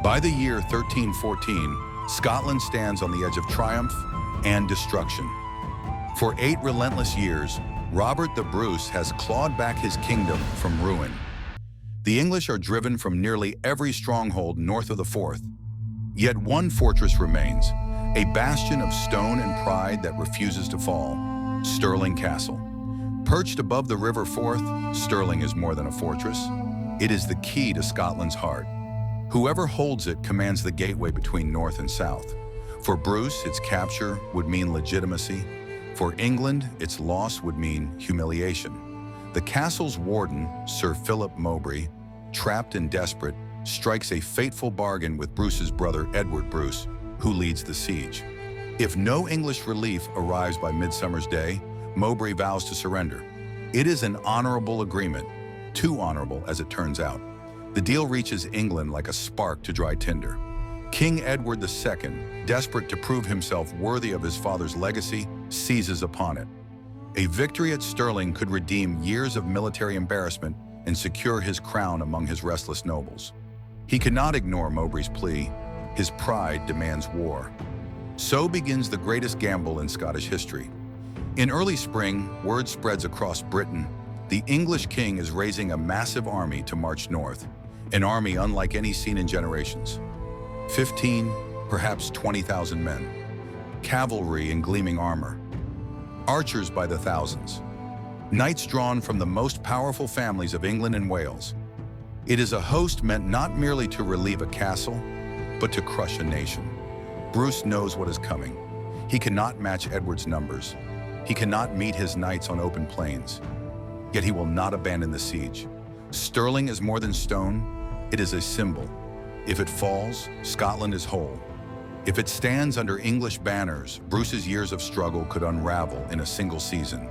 By the year 1314, Scotland stands on the edge of triumph and destruction. For 8 relentless years, Robert the Bruce has clawed back his kingdom from ruin. The English are driven from nearly every stronghold north of the Forth. Yet one fortress remains, a bastion of stone and pride that refuses to fall, Stirling Castle. Perched above the River Forth, Stirling is more than a fortress. It is the key to Scotland's heart. Whoever holds it commands the gateway between north and south. For Bruce, its capture would mean legitimacy. For England, its loss would mean humiliation. The castle's warden, Sir Philip Mowbray, trapped and desperate, strikes a fateful bargain with Bruce's brother Edward Bruce, who leads the siege. If no English relief arrives by Midsummer's Day, Mowbray vows to surrender. It is an honorable agreement, too honorable as it turns out. The deal reaches England like a spark to dry tinder. King Edward II, desperate to prove himself worthy of his father's legacy, seizes upon it. A victory at Stirling could redeem years of military embarrassment and secure his crown among his restless nobles. He cannot ignore Mowbray's plea. His pride demands war. So begins the greatest gamble in Scottish history. In early spring, word spreads across Britain. The English king is raising a massive army to march north, an army unlike any seen in generations. 15, perhaps 20,000 men, cavalry in gleaming armor, archers by the thousands, knights drawn from the most powerful families of England and Wales. It is a host meant not merely to relieve a castle, but to crush a nation. Bruce knows what is coming. He cannot match Edward's numbers. He cannot meet his knights on open plains. Yet he will not abandon the siege. Stirling is more than stone. It is a symbol. If it falls, Scotland is whole. If it stands under English banners, Bruce's years of struggle could unravel in a single season.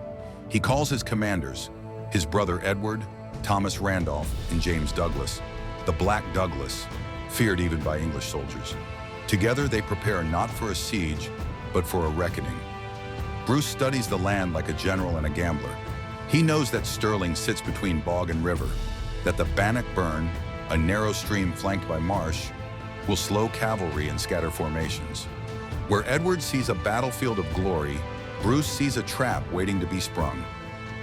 He calls his commanders, his brother Edward, Thomas Randolph, and James Douglas, the Black Douglas, feared even by English soldiers. Together they prepare not for a siege, but for a reckoning. Bruce studies the land like a general and a gambler. He knows that Stirling sits between bog and river, that the Bannockburn, a narrow stream flanked by marsh, will slow cavalry and scatter formations. Where Edward sees a battlefield of glory, Bruce sees a trap waiting to be sprung.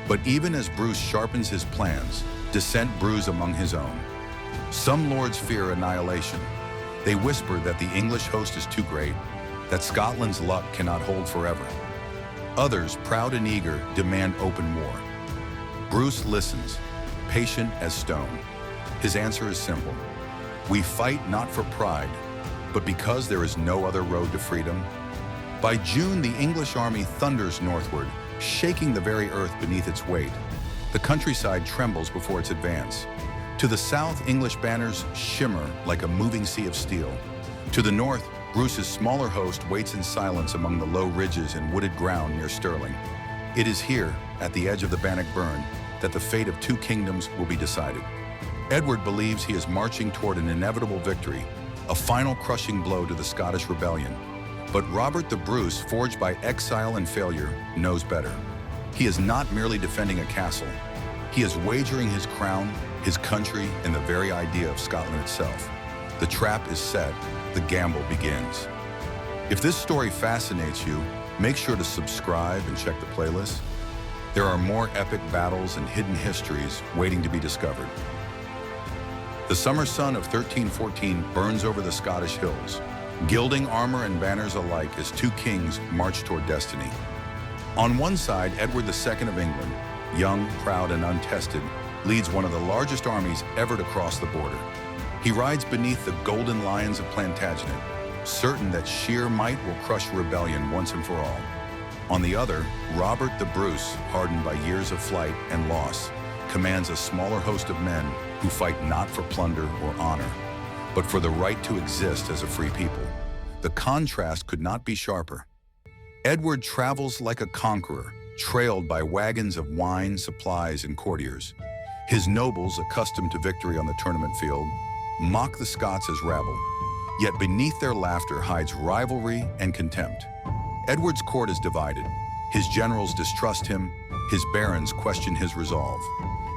But even as Bruce sharpens his plans, dissent brews among his own. Some lords fear annihilation. They whisper that the English host is too great, that Scotland's luck cannot hold forever. Others, proud and eager, demand open war. Bruce listens, patient as stone. His answer is simple. We fight not for pride, but because there is no other road to freedom. By June, the English army thunders northward, shaking the very earth beneath its weight. The countryside trembles before its advance. To the south, English banners shimmer like a moving sea of steel. To the north, Bruce's smaller host waits in silence among the low ridges and wooded ground near Stirling. It is here, at the edge of the Bannockburn, that the fate of 2 kingdoms will be decided. Edward believes he is marching toward an inevitable victory, a final crushing blow to the Scottish rebellion. But Robert the Bruce, forged by exile and failure, knows better. He is not merely defending a castle. He is wagering his crown, his country, and the very idea of Scotland itself. The trap is set. The gamble begins. If this story fascinates you, make sure to subscribe and check the playlist. There are more epic battles and hidden histories waiting to be discovered. The summer sun of 1314 burns over the Scottish hills, gilding armor and banners alike as 2 kings march toward destiny. On one side, Edward II of England, young, proud, and untested, leads one of the largest armies ever to cross the border. He rides beneath the golden lions of Plantagenet, certain that sheer might will crush rebellion once and for all. On the other, Robert the Bruce, hardened by years of flight and loss, commands a smaller host of men who fight not for plunder or honor, but for the right to exist as a free people. The contrast could not be sharper. Edward travels like a conqueror, trailed by wagons of wine, supplies, and courtiers. His nobles, accustomed to victory on the tournament field, mock the Scots as rabble. Yet beneath their laughter hides rivalry and contempt. Edward's court is divided. His generals distrust him. His barons question his resolve.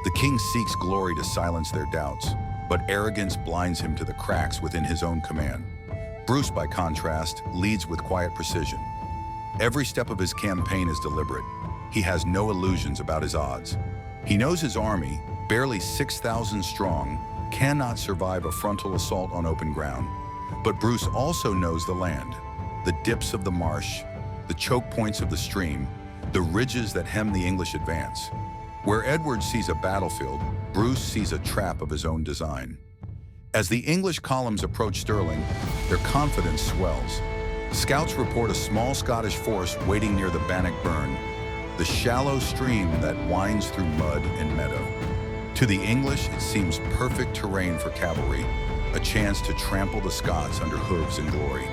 The king seeks glory to silence their doubts. but arrogance blinds him to the cracks within his own command. Bruce, by contrast, leads with quiet precision. Every step of his campaign is deliberate. He has no illusions about his odds. He knows his army, barely 6,000 strong, cannot survive a frontal assault on open ground. But Bruce also knows the land, the dips of the marsh, the choke points of the stream, the ridges that hem the English advance. Where Edward sees a battlefield, Bruce sees a trap of his own design. As the English columns approach Stirling, their confidence swells. Scouts report a small Scottish force waiting near the Bannockburn, the shallow stream that winds through mud and meadow. To the English, it seems perfect terrain for cavalry, a chance to trample the Scots under hooves and glory.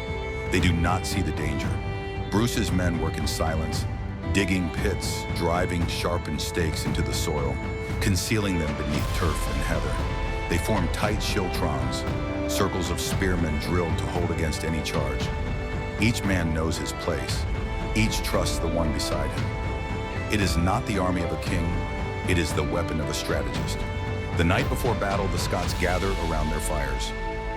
They do not see the danger. Bruce's men work in silence, digging pits, driving sharpened stakes into the soil, concealing them beneath turf and heather. They form tight schiltrons, circles of spearmen drilled to hold against any charge. Each man knows his place. Each trusts the one beside him. It is not the army of a king, it is the weapon of a strategist. The night before battle, the Scots gather around their fires.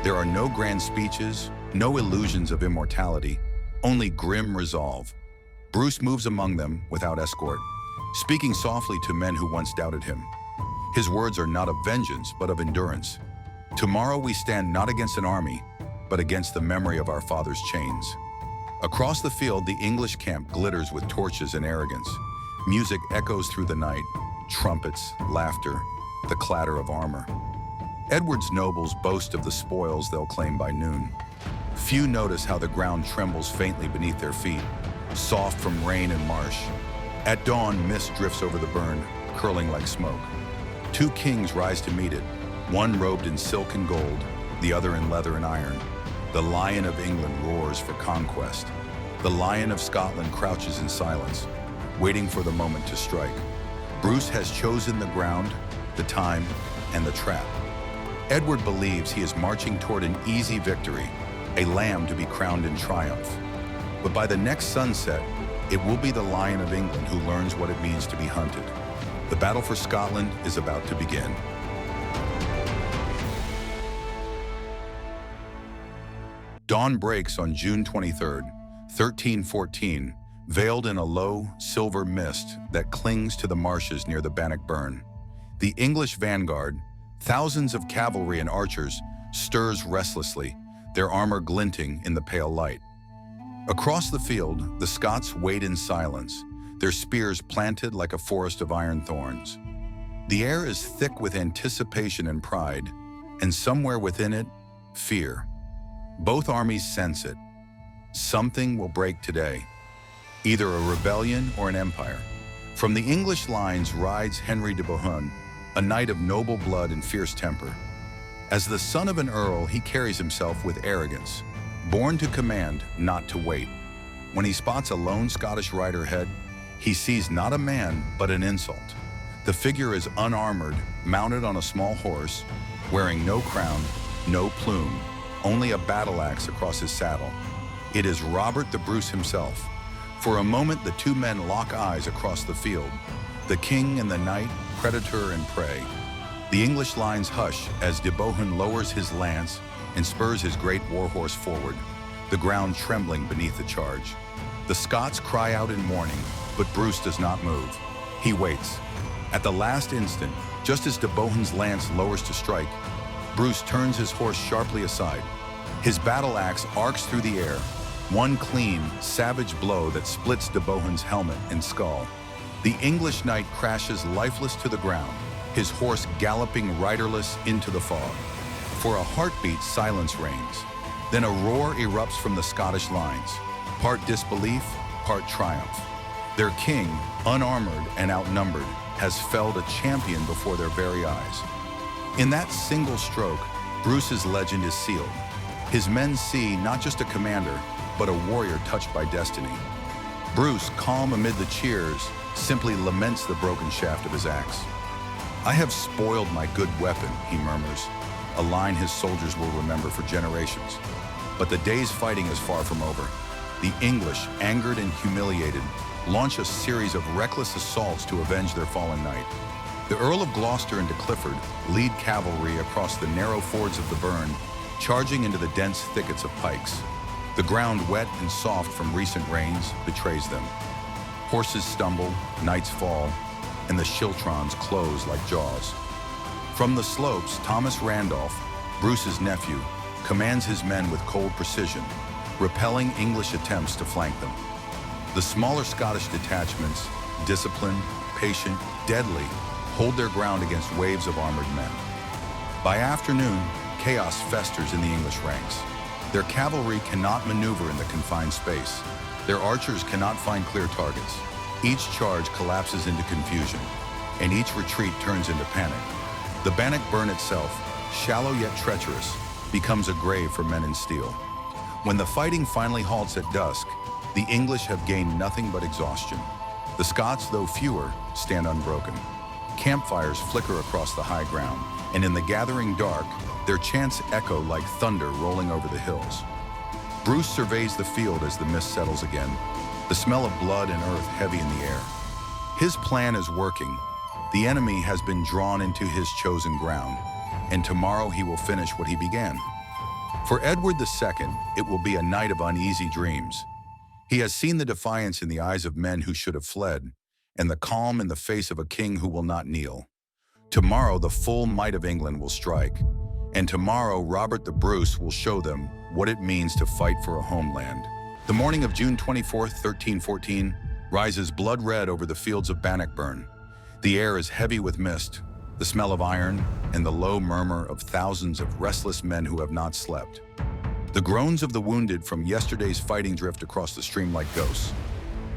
There are no grand speeches, no illusions of immortality, only grim resolve. Bruce moves among them without escort, speaking softly to men who once doubted him. His words are not of vengeance, but of endurance. Tomorrow we stand not against an army, but against the memory of our fathers' chains. Across the field, the English camp glitters with torches and arrogance. Music echoes through the night, trumpets, laughter, the clatter of armor. Edward's nobles boast of the spoils they'll claim by noon. Few notice how the ground trembles faintly beneath their feet, soft from rain and marsh. At dawn, mist drifts over the burn, curling like smoke. Two kings rise to meet it, one robed in silk and gold, the other in leather and iron. The Lion of England roars for conquest. The Lion of Scotland crouches in silence, waiting for the moment to strike. Bruce has chosen the ground, the time, and the trap. Edward believes he is marching toward an easy victory, a lamb to be crowned in triumph. But by the next sunset, it will be the Lion of England who learns what it means to be hunted. The battle for Scotland is about to begin. Dawn breaks on June 23rd, 1314, veiled in a low, silver mist that clings to the marshes near the Bannockburn. The English vanguard, thousands of cavalry and archers, stirs restlessly, their armor glinting in the pale light. Across the field, the Scots wait in silence, their spears planted like a forest of iron thorns. The air is thick with anticipation and pride, and somewhere within it, fear. Both armies sense it. Something will break today, either a rebellion or an empire. From the English lines rides Henry de Bohun, a knight of noble blood and fierce temper. As the son of an earl, he carries himself with arrogance, born to command, not to wait. When he spots a lone Scottish rider ahead, he sees not a man, but an insult. The figure is unarmored, mounted on a small horse, wearing no crown, no plume, only a battle axe across his saddle. It is Robert the Bruce himself. For a moment, the two men lock eyes across the field, the king and the knight, predator and prey. The English lines hush as de Bohun lowers his lance and spurs his great warhorse forward, the ground trembling beneath the charge. The Scots cry out in mourning, but Bruce does not move. He waits. At the last instant, just as de Bohun's lance lowers to strike, Bruce turns his horse sharply aside. His battle axe arcs through the air, one clean, savage blow that splits de Bohun's helmet and skull. The English knight crashes lifeless to the ground, his horse galloping riderless into the fog. For a heartbeat, silence reigns. Then a roar erupts from the Scottish lines, part disbelief, part triumph. Their king, unarmored and outnumbered, has felled a champion before their very eyes. In that single stroke, Bruce's legend is sealed. His men see not just a commander, but a warrior touched by destiny. Bruce, calm amid the cheers, simply laments the broken shaft of his axe. "I have spoiled my good weapon," he murmurs, a line his soldiers will remember for generations. But the day's fighting is far from over. The English, angered and humiliated, launch a series of reckless assaults to avenge their fallen knight. The Earl of Gloucester and de Clifford lead cavalry across the narrow fords of the Burn, charging into the dense thickets of pikes. The ground, wet and soft from recent rains, betrays them. Horses stumble, knights fall, and the schiltrons close like jaws. From the slopes, Thomas Randolph, Bruce's nephew, commands his men with cold precision, repelling English attempts to flank them. The smaller Scottish detachments, disciplined, patient, deadly, hold their ground against waves of armored men. By afternoon, chaos festers in the English ranks. Their cavalry cannot maneuver in the confined space. Their archers cannot find clear targets. Each charge collapses into confusion, and each retreat turns into panic. The Bannockburn itself, shallow yet treacherous, becomes a grave for men in steel. When the fighting finally halts at dusk, the English have gained nothing but exhaustion. The Scots, though fewer, stand unbroken. Campfires flicker across the high ground, and in the gathering dark, their chants echo like thunder rolling over the hills. Bruce surveys the field as the mist settles again, the smell of blood and earth heavy in the air. His plan is working. The enemy has been drawn into his chosen ground, and tomorrow he will finish what he began. For Edward II, it will be a night of uneasy dreams. He has seen the defiance in the eyes of men who should have fled, and the calm in the face of a king who will not kneel. Tomorrow, the full might of England will strike, and tomorrow, Robert the Bruce will show them what it means to fight for a homeland. The morning of June 24, 1314, rises blood red over the fields of Bannockburn. The air is heavy with mist, the smell of iron, and the low murmur of thousands of restless men who have not slept. The groans of the wounded from yesterday's fighting drift across the stream like ghosts.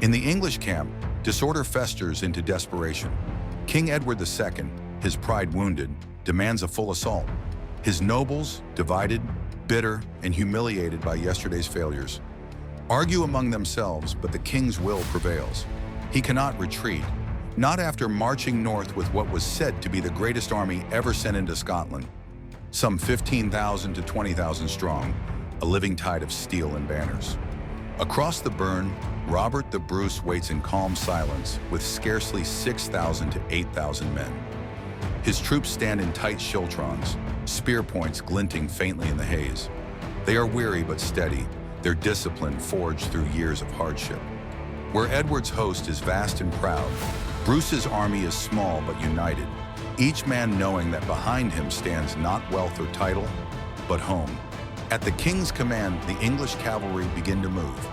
In the English camp, disorder festers into desperation. King Edward II, his pride wounded, demands a full assault. His nobles, divided, bitter, and humiliated by yesterday's failures, argue among themselves, but the king's will prevails. He cannot retreat, not after marching north with what was said to be the greatest army ever sent into Scotland, some 15,000 to 20,000 strong, a living tide of steel and banners. Across the Burn, Robert the Bruce waits in calm silence with scarcely 6,000 to 8,000 men. His troops stand in tight schiltrons, spear points glinting faintly in the haze. They are weary but steady, their discipline forged through years of hardship. Where Edward's host is vast and proud, Bruce's army is small but united, each man knowing that behind him stands not wealth or title, but home. At the king's command, the English cavalry begin to move.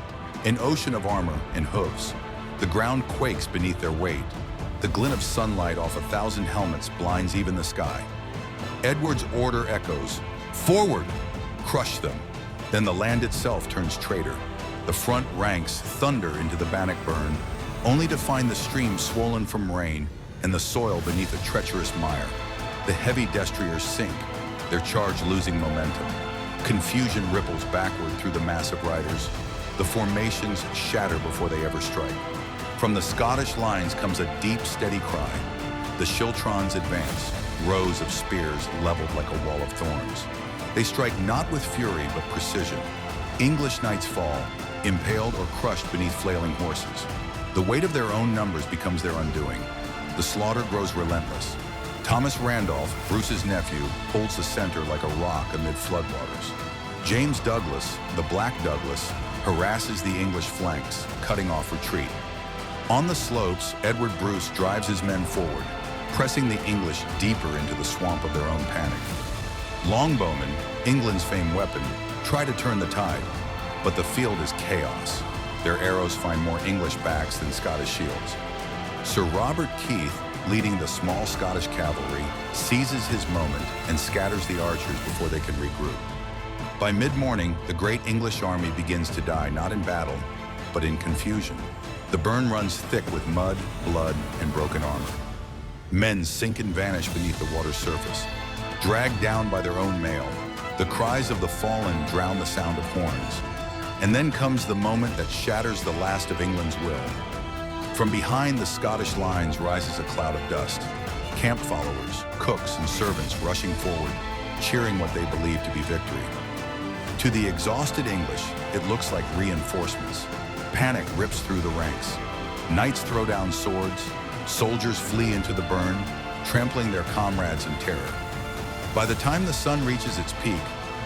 An ocean of armor and hooves. The ground quakes beneath their weight. The glint of sunlight off 1,000 helmets blinds even the sky. Edward's order echoes, "Forward!" Crush them. Then the land itself turns traitor. The front ranks thunder into the Bannockburn, only to find the stream swollen from rain and the soil beneath a treacherous mire. The heavy destriers sink, their charge losing momentum. Confusion ripples backward through the mass of riders. The formations shatter before they ever strike. From the Scottish lines comes a deep, steady cry. The schiltrons advance, rows of spears leveled like a wall of thorns. They strike not with fury, but precision. English knights fall, impaled or crushed beneath flailing horses. The weight of their own numbers becomes their undoing. The slaughter grows relentless. Thomas Randolph, Bruce's nephew, holds the center like a rock amid floodwaters. James Douglas, the Black Douglas, harasses the English flanks, cutting off retreat. On the slopes, Edward Bruce drives his men forward, pressing the English deeper into the swamp of their own panic. Longbowmen, England's famed weapon, try to turn the tide, but the field is chaos. Their arrows find more English backs than Scottish shields. Sir Robert Keith, leading the small Scottish cavalry, seizes his moment and scatters the archers before they can regroup. By mid-morning, the great English army begins to die not in battle, but in confusion. The Burn runs thick with mud, blood, and broken armor. Men sink and vanish beneath the water's surface, dragged down by their own mail. The cries of the fallen drown the sound of horns. And then comes the moment that shatters the last of England's will. From behind the Scottish lines rises a cloud of dust. Camp followers, cooks, and servants rushing forward, cheering what they believe to be victory. To the exhausted English, it looks like reinforcements. Panic rips through the ranks. Knights throw down swords, soldiers flee into the Burn, trampling their comrades in terror. By the time the sun reaches its peak,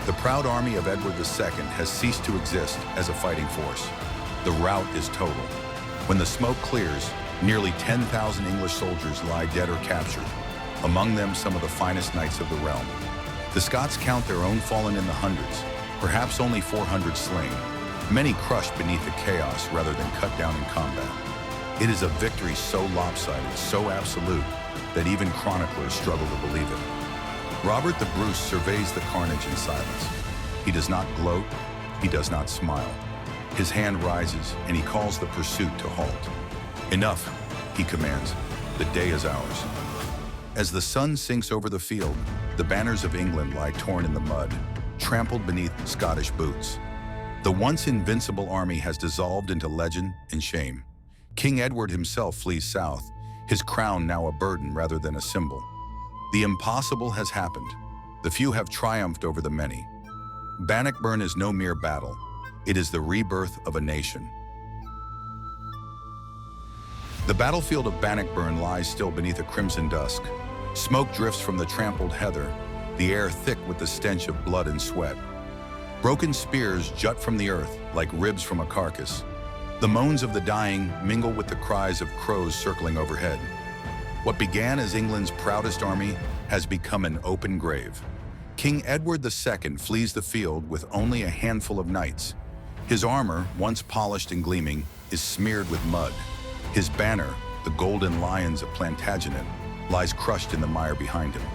the proud army of Edward II has ceased to exist as a fighting force. The rout is total. When the smoke clears, nearly 10,000 English soldiers lie dead or captured, among them some of the finest knights of the realm. The Scots count their own fallen in the hundreds, perhaps only 400 slain, many crushed beneath the chaos rather than cut down in combat. It is a victory so lopsided, so absolute, that even chroniclers struggle to believe it. Robert the Bruce surveys the carnage in silence. He does not gloat, he does not smile. His hand rises and he calls the pursuit to halt. Enough, he commands. The day is ours. As the sun sinks over the field, the banners of England lie torn in the mud, trampled beneath Scottish boots. The once invincible army has dissolved into legend and shame. King Edward himself flees south, his crown now a burden rather than a symbol. The impossible has happened. The few have triumphed over the many. Bannockburn is no mere battle. It is the rebirth of a nation. The battlefield of Bannockburn lies still beneath a crimson dusk. Smoke drifts from the trampled heather, the air thick with the stench of blood and sweat. Broken spears jut from the earth like ribs from a carcass. The moans of the dying mingle with the cries of crows circling overhead. What began as England's proudest army has become an open grave. King Edward II flees the field with only a handful of knights. His armor, once polished and gleaming, is smeared with mud. His banner, the golden lions of Plantagenet, lies crushed in the mire behind him.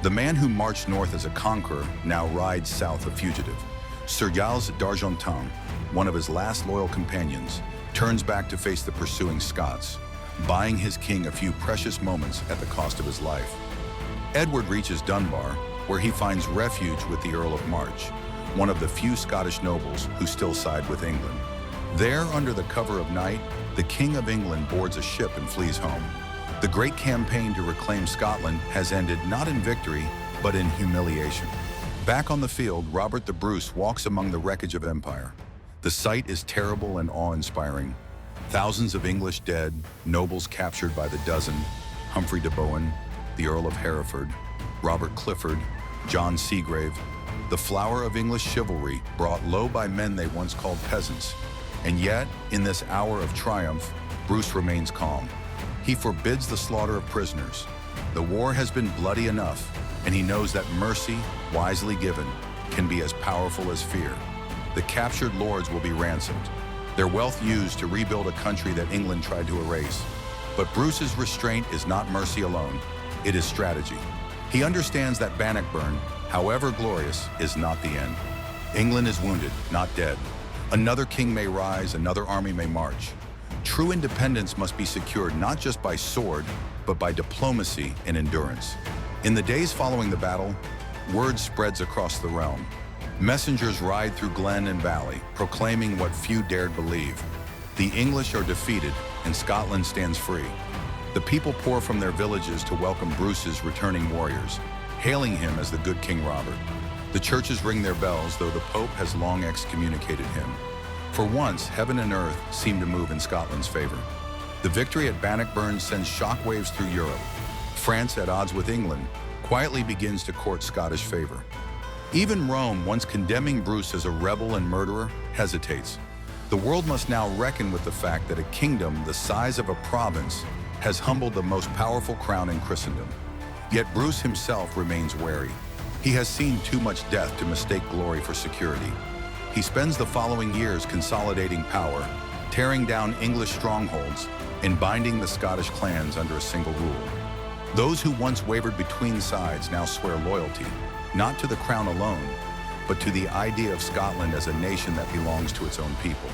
The man who marched north as a conqueror now rides south a fugitive. Sir Giles d'Argentan, one of his last loyal companions, turns back to face the pursuing Scots, buying his king a few precious moments at the cost of his life. Edward reaches Dunbar, where he finds refuge with the Earl of March, one of the few Scottish nobles who still side with England. There, under the cover of night, the King of England boards a ship and flees home. The great campaign to reclaim Scotland has ended not in victory, but in humiliation. Back on the field, Robert the Bruce walks among the wreckage of empire. The sight is terrible and awe-inspiring. Thousands of English dead, nobles captured by the dozen, Henry de Bohun, the Earl of Hereford, Robert Clifford, John Seagrave, the flower of English chivalry brought low by men they once called peasants. And yet, in this hour of triumph, Bruce remains calm. He forbids the slaughter of prisoners. The war has been bloody enough, and he knows that mercy, wisely given, can be as powerful as fear. The captured lords will be ransomed, their wealth used to rebuild a country that England tried to erase. But Bruce's restraint is not mercy alone, it is strategy. He understands that Bannockburn, however glorious, is not the end. England is wounded, not dead. Another king may rise, another army may march. True independence must be secured not just by sword, but by diplomacy and endurance. In the days following the battle, word spreads across the realm. Messengers ride through glen and valley, proclaiming what few dared believe. The English are defeated, and Scotland stands free. The people pour from their villages to welcome Bruce's returning warriors, hailing him as the good King Robert. The churches ring their bells, though the Pope has long excommunicated him. For once, heaven and earth seem to move in Scotland's favor. The victory at Bannockburn sends shockwaves through Europe. France, at odds with England, quietly begins to court Scottish favor. Even Rome, once condemning Bruce as a rebel and murderer, hesitates. The world must now reckon with the fact that a kingdom the size of a province has humbled the most powerful crown in Christendom. Yet Bruce himself remains wary. He has seen too much death to mistake glory for security. He spends the following years consolidating power, tearing down English strongholds, and binding the Scottish clans under a single rule. Those who once wavered between sides now swear loyalty, not to the crown alone, but to the idea of Scotland as a nation that belongs to its own people.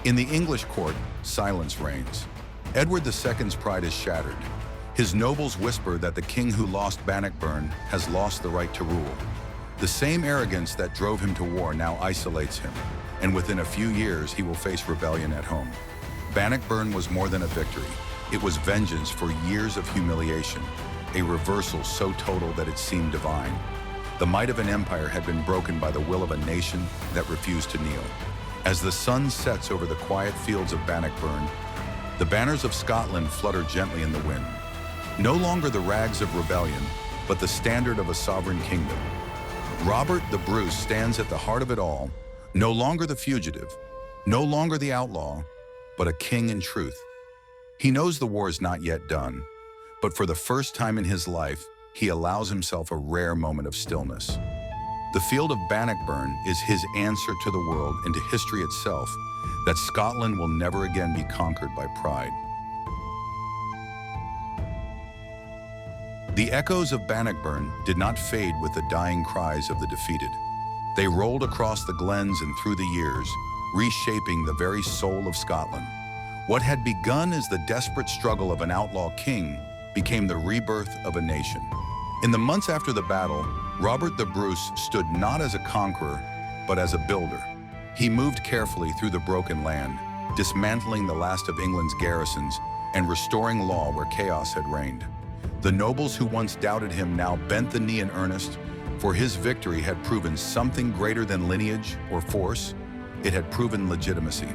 In the English court, silence reigns. Edward II's pride is shattered. His nobles whisper that the king who lost Bannockburn has lost the right to rule. The same arrogance that drove him to war now isolates him, and within a few years he will face rebellion at home. Bannockburn was more than a victory. It was vengeance for years of humiliation, a reversal so total that it seemed divine. The might of an empire had been broken by the will of a nation that refused to kneel. As the sun sets over the quiet fields of Bannockburn, the banners of Scotland flutter gently in the wind. No longer the rags of rebellion, but the standard of a sovereign kingdom. Robert the Bruce stands at the heart of it all, no longer the fugitive, no longer the outlaw, but a king in truth. He knows the war is not yet done, but for the first time in his life, he allows himself a rare moment of stillness. The field of Bannockburn is his answer to the world and to history itself, that Scotland will never again be conquered by pride. The echoes of Bannockburn did not fade with the dying cries of the defeated. They rolled across the glens and through the years, reshaping the very soul of Scotland. What had begun as the desperate struggle of an outlaw king became the rebirth of a nation. In the months after the battle, Robert the Bruce stood not as a conqueror, but as a builder. He moved carefully through the broken land, dismantling the last of England's garrisons and restoring law where chaos had reigned. The nobles who once doubted him now bent the knee in earnest, for his victory had proven something greater than lineage or force. It had proven legitimacy.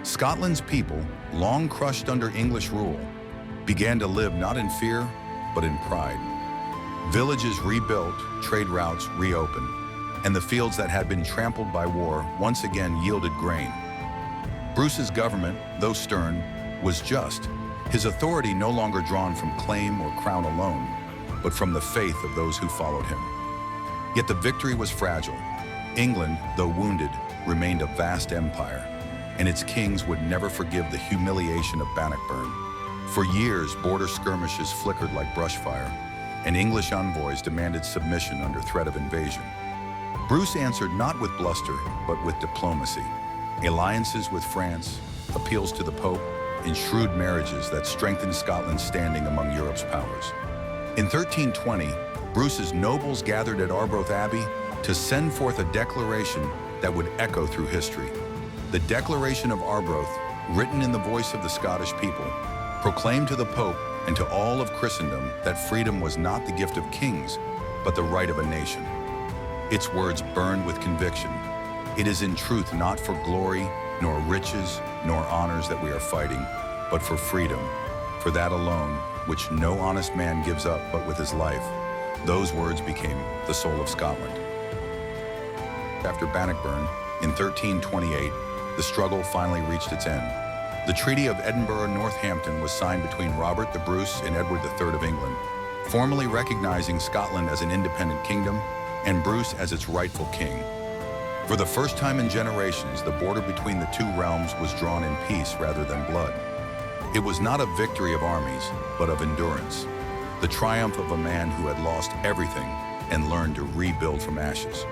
Scotland's people, long crushed under English rule, began to live not in fear, but in pride. Villages rebuilt, trade routes reopened, and the fields that had been trampled by war once again yielded grain. Bruce's government, though stern, was just. His authority no longer drawn from claim or crown alone, but from the faith of those who followed him. Yet the victory was fragile. England, though wounded, remained a vast empire, and its kings would never forgive the humiliation of Bannockburn. For years, border skirmishes flickered like brushfire, and English envoys demanded submission under threat of invasion. Bruce answered not with bluster, but with diplomacy. Alliances with France, appeals to the Pope, and shrewd marriages that strengthened Scotland's standing among Europe's powers. In 1320, Bruce's nobles gathered at Arbroath Abbey to send forth a declaration that would echo through history. The Declaration of Arbroath, written in the voice of the Scottish people, proclaimed to the Pope and to all of Christendom that freedom was not the gift of kings, but the right of a nation. Its words burned with conviction. It is in truth not for glory, nor riches, nor honors that we are fighting, but for freedom, for that alone, which no honest man gives up but with his life. Those words became the soul of Scotland. After Bannockburn, in 1328, the struggle finally reached its end. The Treaty of Edinburgh-Northampton was signed between Robert the Bruce and Edward III of England, formally recognizing Scotland as an independent kingdom and Bruce as its rightful king. For the first time in generations, the border between the two realms was drawn in peace rather than blood. It was not a victory of armies, but of endurance, the triumph of a man who had lost everything and learned to rebuild from ashes.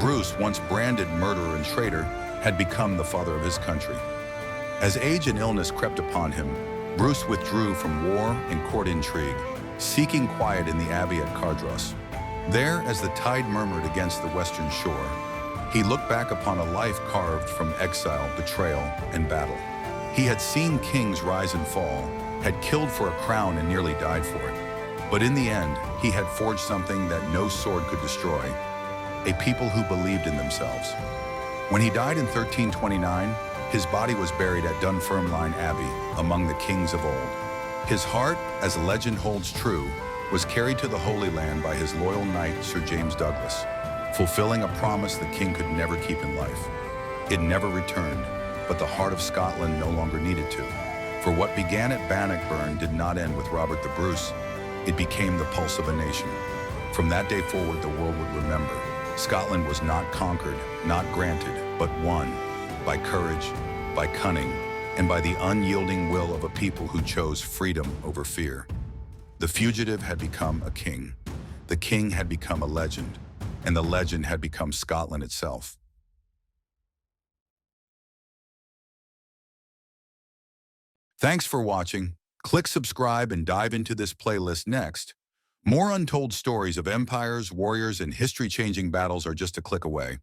Bruce, once branded murderer and traitor, had become the father of his country. As age and illness crept upon him, Bruce withdrew from war and court intrigue, seeking quiet in the abbey at Cardross. There, as the tide murmured against the western shore, he looked back upon a life carved from exile, betrayal, and battle. He had seen kings rise and fall, had killed for a crown and nearly died for it. But in the end, he had forged something that no sword could destroy, a people who believed in themselves. When he died in 1329, his body was buried at Dunfermline Abbey among the kings of old. His heart, as legend holds true, was carried to the Holy Land by his loyal knight, Sir James Douglas, fulfilling a promise the king could never keep in life. It never returned, but the heart of Scotland no longer needed to. For what began at Bannockburn did not end with Robert the Bruce. It became the pulse of a nation. From that day forward, the world would remember. Scotland was not conquered, not granted, but won by courage, by cunning, and by the unyielding will of a people who chose freedom over fear. The fugitive had become a king. The king had become a legend, and the legend had become Scotland itself. Thanks for watching. Click subscribe and dive into this playlist next. More untold stories of empires, warriors, and history-changing battles are just a click away.